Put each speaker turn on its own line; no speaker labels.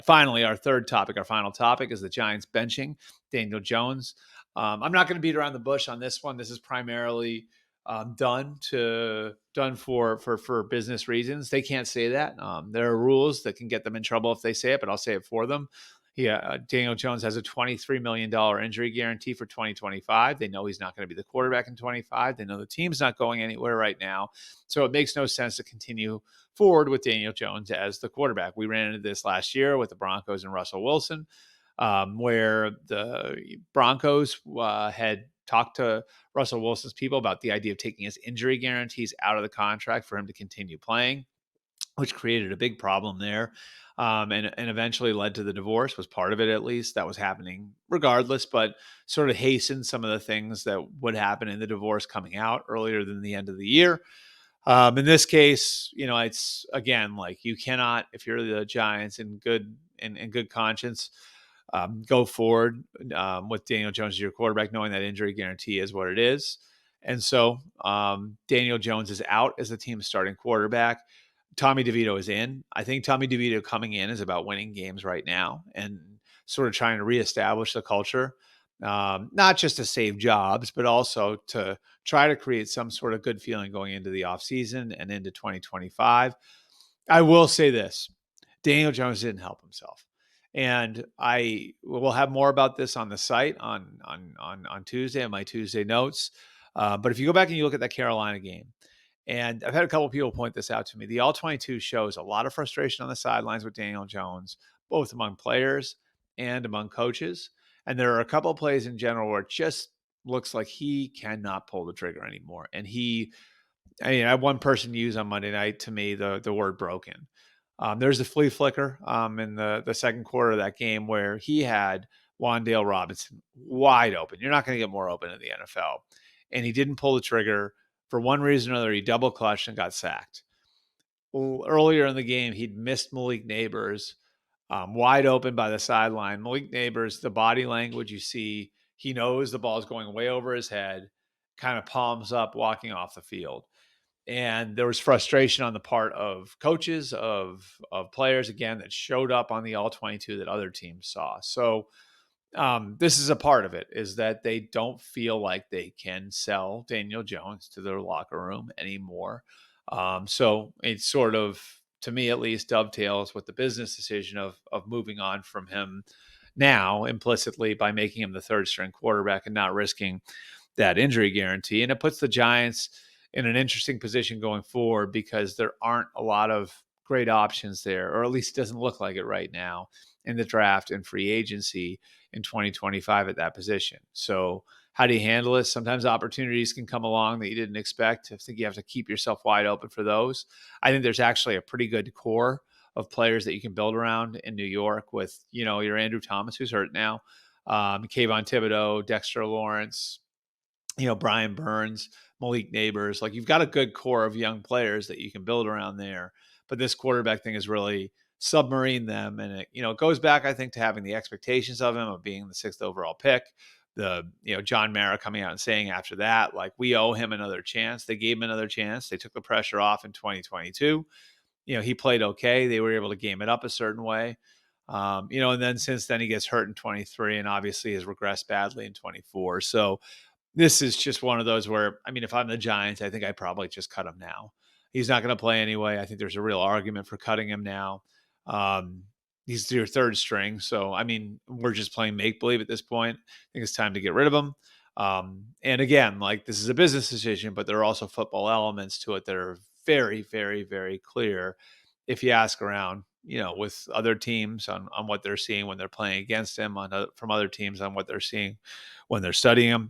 finally, our final topic is the Giants benching Daniel Jones. I'm not going to beat around the bush on this one. This is primarily done for business reasons. They can't say that. There are rules that can get them in trouble if they say it, but I'll say it for them. Daniel Jones has a $23 million injury guarantee for 2025. They know he's not going to be the quarterback in 25. They know the team's not going anywhere right now. So it makes no sense to continue forward with Daniel Jones as the quarterback. We ran into this last year with the Broncos and Russell Wilson, where the Broncos had talked to Russell Wilson's people about the idea of taking his injury guarantees out of the contract for him to continue playing, which created a big problem there, and eventually led to the divorce, was part of it at least. That was happening regardless, but sort of hastened some of the things that would happen in the divorce coming out earlier than the end of the year. In this case, it's again, like, you cannot, if you're the Giants in good conscience, go forward with Daniel Jones as your quarterback, knowing that injury guarantee is what it is. And so Daniel Jones is out as the team's starting quarterback. Tommy DeVito is in. I think Tommy DeVito coming in is about winning games right now and sort of trying to reestablish the culture, not just to save jobs, but also to try to create some sort of good feeling going into the offseason and into 2025. I will say this: Daniel Jones didn't help himself. And I will have more about this on the site on Tuesday, on my Tuesday notes. But if you go back and you look at that Carolina game, and I've had a couple of people point this out to me, the All-22 shows a lot of frustration on the sidelines with Daniel Jones, both among players and among coaches. And there are a couple of plays in general where it just looks like he cannot pull the trigger anymore. And I had one person use on Monday night to me the word broken. There's a flea flicker in the second quarter of that game where he had Wan'Dale Robinson wide open. You're not going to get more open in the NFL. And he didn't pull the trigger. For one reason or another, he double clutched and got sacked. Earlier in the game, he'd missed Malik Neighbors wide open by the sideline. Malik Neighbors, the body language you see, he knows the ball is going way over his head, kind of palms up, walking off the field. And there was frustration on the part of coaches, of players, again, that showed up on the All-22 that other teams saw. So this is a part of it, is that they don't feel like they can sell Daniel Jones to their locker room anymore. So it sort of, to me at least, dovetails with the business decision of moving on from him now, implicitly, by making him the third string quarterback and not risking that injury guarantee. And it puts the Giants in an interesting position going forward, because there aren't a lot of great options there, or at least it doesn't look like it right now, in the draft and free agency in 2025 at that position. So how do you handle this? Sometimes opportunities can come along that you didn't expect. I think you have to keep yourself wide open for those. I think there's actually a pretty good core of players that you can build around in New York with, your Andrew Thomas, who's hurt now, Kayvon Thibodeau, Dexter Lawrence, Brian Burns, Malik Neighbors. Like, you've got a good core of young players that you can build around there. But this quarterback thing is really submarine them. And it goes back, I think, to having the expectations of him, of being the 6th overall pick. John Mara coming out and saying after that, like, we owe him another chance. They gave him another chance. They took the pressure off in 2022. He played okay. They were able to game it up a certain way. And then since then he gets hurt in 23 and obviously has regressed badly in 24. So this is just one of those where, if I'm the Giants, I think I probably just cut him now. He's not going to play anyway. I think there's a real argument for cutting him now. He's your third string. So, we're just playing make-believe at this point. I think it's time to get rid of him. And again, like, this is a business decision, but there are also football elements to it that are very, very, very clear if you ask around, with other teams on what they're seeing when they're playing against him, from other teams on what they're seeing when they're studying him.